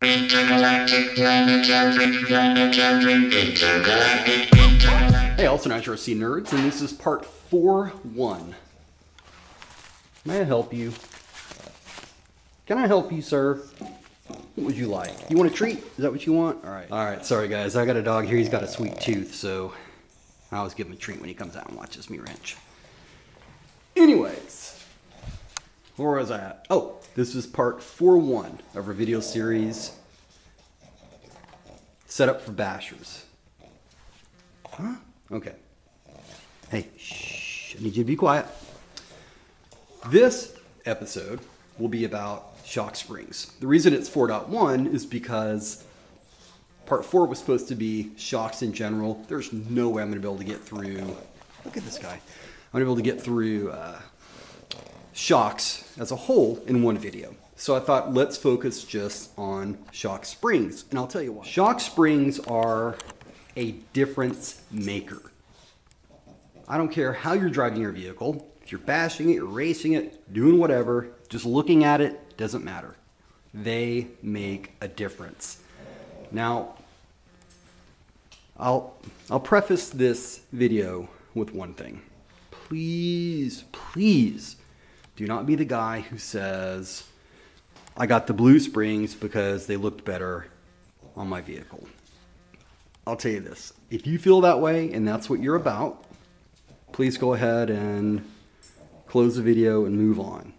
Hey, also Nitro nerds, and this is part 4.1. May I help you? Can I help you, sir? What would you like? You want a treat? Is that what you want? All right. Sorry guys, I got a dog here. He's got a sweet tooth, so I always give him a treat when he comes out and watches me wrench. Anyways, where was I at? Oh, this is part 4.1 of our video series, Setup for Bashers. Huh? Okay. Hey, shh, I need you to be quiet. This episode will be about shock springs. The reason it's 4.1 is because part 4 was supposed to be shocks in general. There's no way I'm going to be able to get through, look at this guy. I'm going to be able to get through shocks as a whole in one video. So I thought let's focus just on shock springs. And I'll tell you why. Shock springs are a difference maker. I don't care how you're driving your vehicle. If you're bashing it, you're racing it, doing whatever, just looking at it, doesn't matter. They make a difference. Now, I'll preface this video with one thing. Please do not be the guy who says, I got the blue springs because they looked better on my vehicle. I'll tell you this, if you feel that way and that's what you're about, please go ahead and close the video and move on.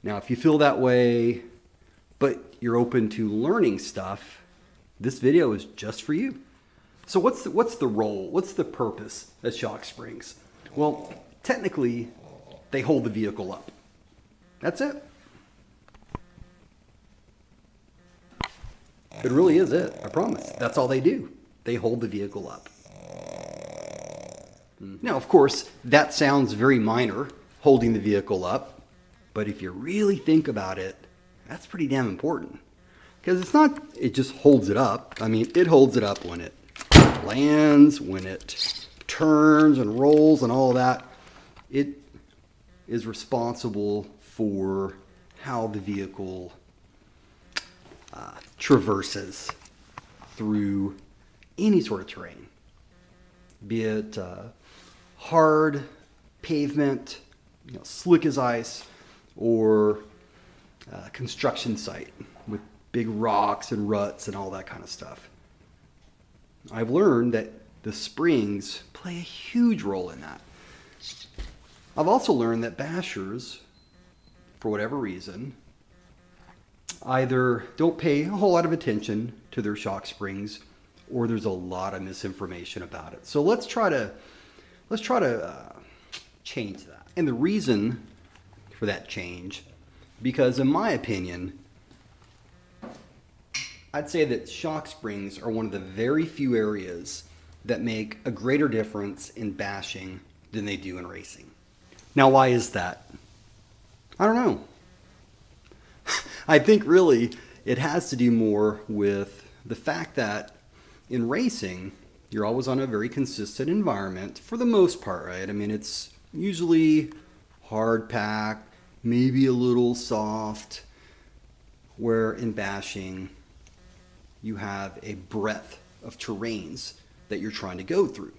Now, if you feel that way, but you're open to learning stuff, this video is just for you. So what's the role? What's the purpose of shock springs? Well, technically, they hold the vehicle up. That's it. It really is it, I promise. That's all they do. They hold the vehicle up. Now, of course, that sounds very minor, holding the vehicle up. But if you really think about it, that's pretty damn important. Because it's not, it just holds it up. I mean, it holds it up when it lands, when it turns and rolls and all that. It is responsible for how the vehicle traverses through any sort of terrain. Be it hard pavement, slick as ice, or construction site with big rocks and ruts and all that kind of stuff. I've learned that the springs play a huge role in that. I've also learned that bashers, for whatever reason, either don't pay a whole lot of attention to their shock springs, or there's a lot of misinformation about it. So let's try to change that. And the reason for that change, because in my opinion, I'd say that shock springs are one of the very few areas that make a greater difference in bashing than they do in racing. Now, why is that? I don't know. I think really it has to do more with the fact that in racing, you're always on a very consistent environment for the most part, right? I mean, it's usually hard packed, maybe a little soft, where in bashing, you have a breadth of terrains that you're trying to go through.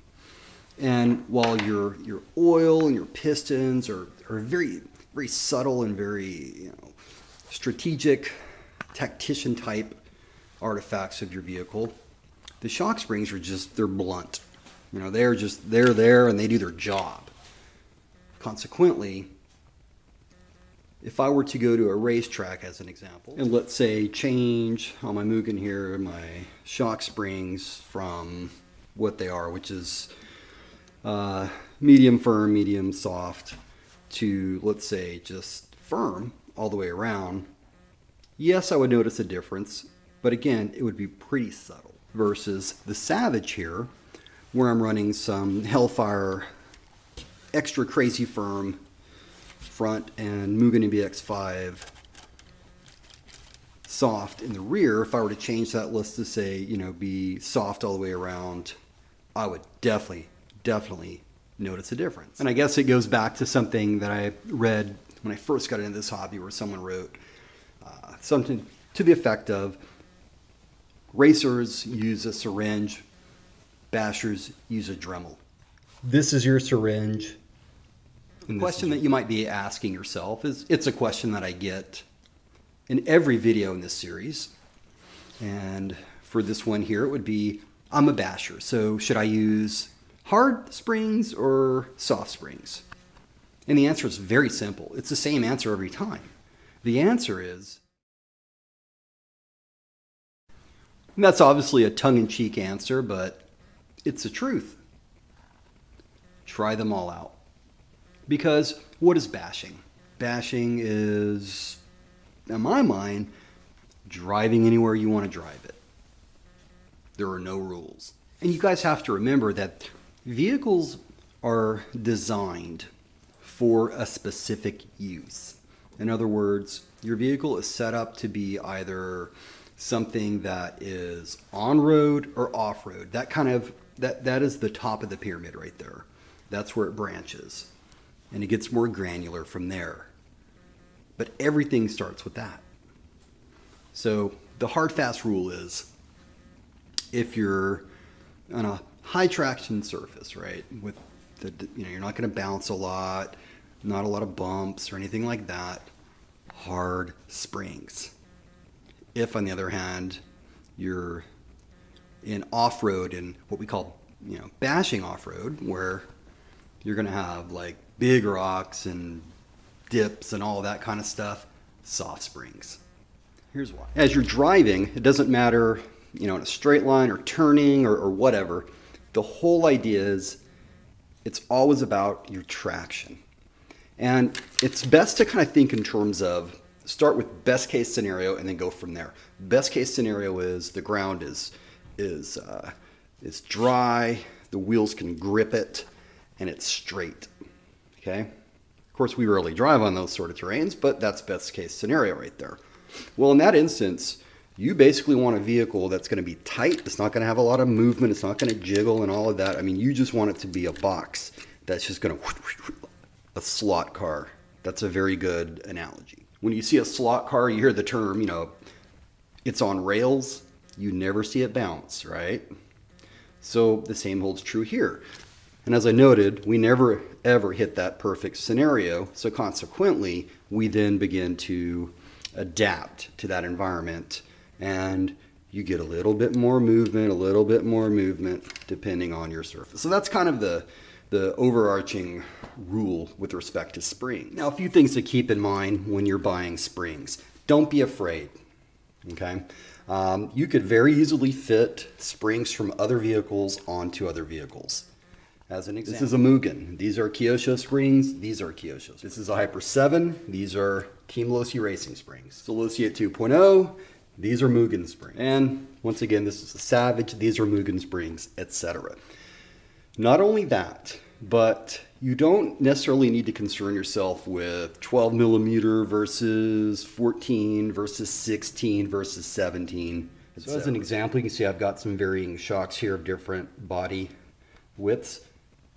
And while your oil and your pistons are very, very subtle and very, strategic, tactician type artifacts of your vehicle, the shock springs are just, they're blunt. They're there and they do their job. Consequently, if I were to go to a racetrack as an example, and let's say change on my Mugen here, my shock springs from what they are, which is medium firm, medium soft, to let's say just firm all the way around, yes, I would notice a difference, but again, it would be pretty subtle. Versus the Savage here, where I'm running some Hellfire extra crazy firm front and Mugen MBX5 soft in the rear. If I were to change that, let's just say, be soft all the way around, I would definitely notice a difference. And I guess it goes back to something that I read when I first got into this hobby, where someone wrote something to to the effect of racers use a syringe, bashers use a Dremel. This is your syringe. The question that you might be asking yourself is, it's a question that I get in every video in this series. And for this one here, it would be, I'm a basher, so should I use hard springs or soft springs? And the answer is very simple. It's the same answer every time. The answer is, and that's obviously a tongue-in-cheek answer, but it's the truth. Try them all out. Because what is bashing? Bashing is, in my mind, driving anywhere you want to drive it. There are no rules. And you guys have to remember that vehicles are designed for a specific use. In other words, your vehicle is set up to be either something that is on-road or off-road. That is the top of the pyramid right there. That's where it branches. And it gets more granular from there. But everything starts with that. So the hard fast rule is, if you're on a high traction surface, right, with the, you're not going to bounce a lot, not a lot of bumps or anything like that, hard springs. If, on the other hand, you're in off-road, in what we call, bashing off-road, where you're going to have like big rocks and dips and all that kind of stuff, soft springs. Here's why. As you're driving, it doesn't matter, in a straight line or turning or whatever. The whole idea is it's always about your traction. And it's best to kind of think in terms of, start with best case scenario and then go from there. Best case scenario is the ground is dry, the wheels can grip it, and it's straight. Okay? Of course, we rarely drive on those sort of terrains, but that's best case scenario right there. Well, in that instance, you basically want a vehicle that's going to be tight. It's not going to have a lot of movement. It's not going to jiggle and all of that. I mean, you just want it to be a box that's just going to, a slot car. That's a very good analogy. When you see a slot car, you hear the term, it's on rails. You never see it bounce, right? So the same holds true here. And as I noted, we never ever hit that perfect scenario. So consequently, we then begin to adapt to that environment, and you get a little bit more movement, depending on your surface. So that's kind of the overarching rule with respect to springs. Now, a few things to keep in mind when you're buying springs. Don't be afraid, okay? You could very easily fit springs from other vehicles onto other vehicles. As an example, this is a Mugen. These are Kyosho springs. These are Kyosho. This is a Hyper 7. These are Team Losi Racing springs. Solociate 2.0. These are Mugen springs. And once again, this is a Savage. These are Mugen springs, etc. Not only that, but you don't necessarily need to concern yourself with 12 millimeter versus 14 versus 16 versus 17. So as an example, you can see I've got some varying shocks here of different body widths.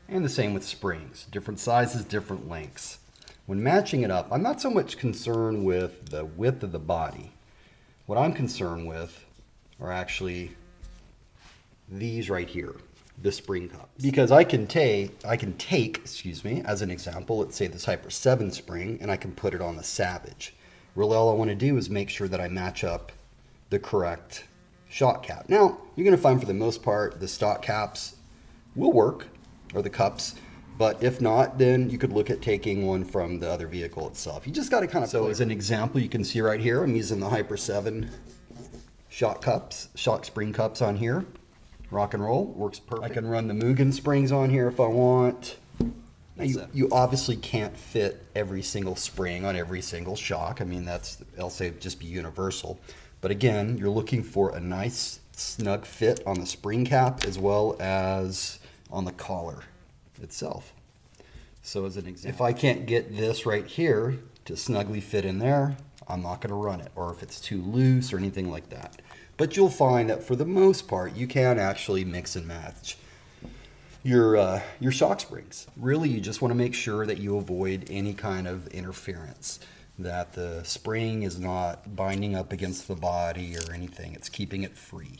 And the same with springs, different sizes, different lengths. When matching it up, I'm not so much concerned with the width of the body. What I'm concerned with are actually these right here, the spring cups. Because I can take, as an example, let's say this Hyper 7 spring, and I can put it on the Savage. Really all I want to do is make sure that I match up the correct shock cap. Now, you're going to find for the most part, the stock caps will work, or the cups, but if not, then you could look at taking one from the other vehicle itself. You just got to kind of, so as an example, you can see right here, I'm using the Hyper 7 shock spring cups on here. Rock and roll, works perfect. I can run the Mugen springs on here if I want. Now you obviously can't fit every single spring on every single shock. I mean, I'll say just be universal. But again, you're looking for a nice snug fit on the spring cap as well as on the collar itself. So as an example, if I can't get this right here to snugly fit in there, I'm not going to run it, or if it's too loose or anything like that. But you'll find that for the most part, you can actually mix and match your shock springs. Really, you just want to make sure that you avoid any kind of interference. that the spring is not binding up against the body or anything. It's keeping it free.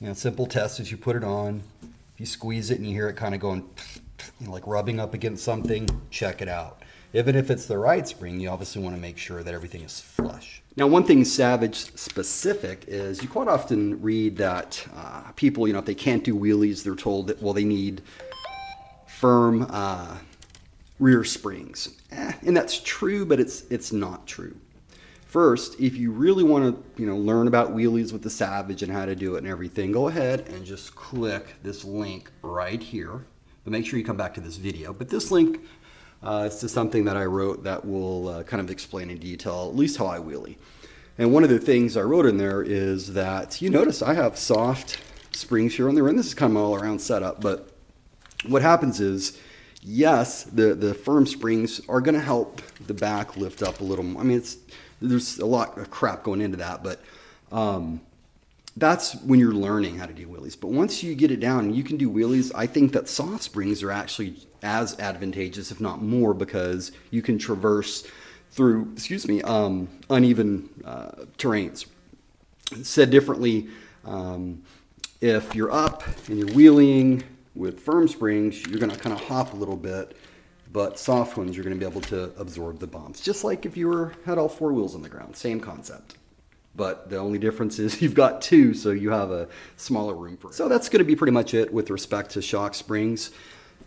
You know, simple test is you put it on. If you squeeze it and you hear it kind of going, you know, like rubbing up against something, check it out. Even if it's the right spring, you obviously want to make sure that everything is flush. Now, one thing Savage specific is you quite often read that people, you know, if they can't do wheelies, they're told that, well, they need firm rear springs. And that's true, but it's not true. First, if you really want to, you know, learn about wheelies with the Savage and how to do it and everything, go ahead and just click this link right here. But make sure you come back to this video. But this link is to something that I wrote that will kind of explain in detail at least how I wheelie. And one of the things I wrote in there is that you notice I have soft springs here on the end. This is kind of my all-around setup, but what happens is, yes, the firm springs are going to help the back lift up a little more. I mean, there's a lot of crap going into that, but that's when you're learning how to do wheelies. But once you get it down and you can do wheelies, I think that soft springs are actually as advantageous, if not more, because you can traverse through, uneven terrains. Said differently, if you're up and you're wheeling with firm springs, you're going to kind of hop a little bit, but soft ones, you're going to be able to absorb the bumps. Just like if you had all four wheels on the ground, same concept. But the only difference is you've got two, so you have a smaller room for it. So that's going to be pretty much it with respect to shock springs.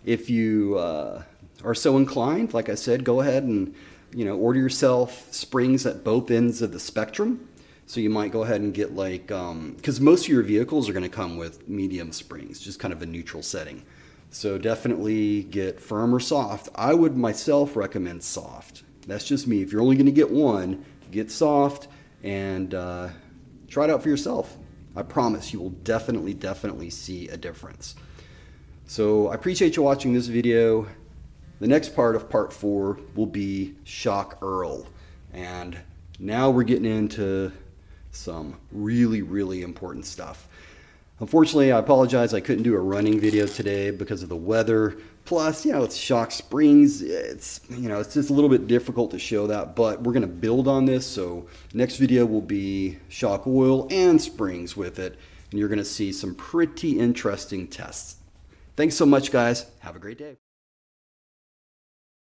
If you are so inclined, like I said, go ahead and order yourself springs at both ends of the spectrum. So you might go ahead and get like, because most of your vehicles are going to come with medium springs, just kind of a neutral setting. So definitely get firm or soft. I would myself recommend soft. That's just me. If you're only going to get one, get soft and try it out for yourself. I promise you will definitely see a difference. So I appreciate you watching this video. The next part of part 4 will be Shock Earl. And now we're getting into some really important stuff. Unfortunately, I apologize, I couldn't do a running video today because of the weather. Plus, it's shock springs. It's just a little bit difficult to show that, but we're gonna build on this. So next video will be shock oil and springs with it. And you're gonna see some pretty interesting tests. Thanks so much, guys. Have a great day.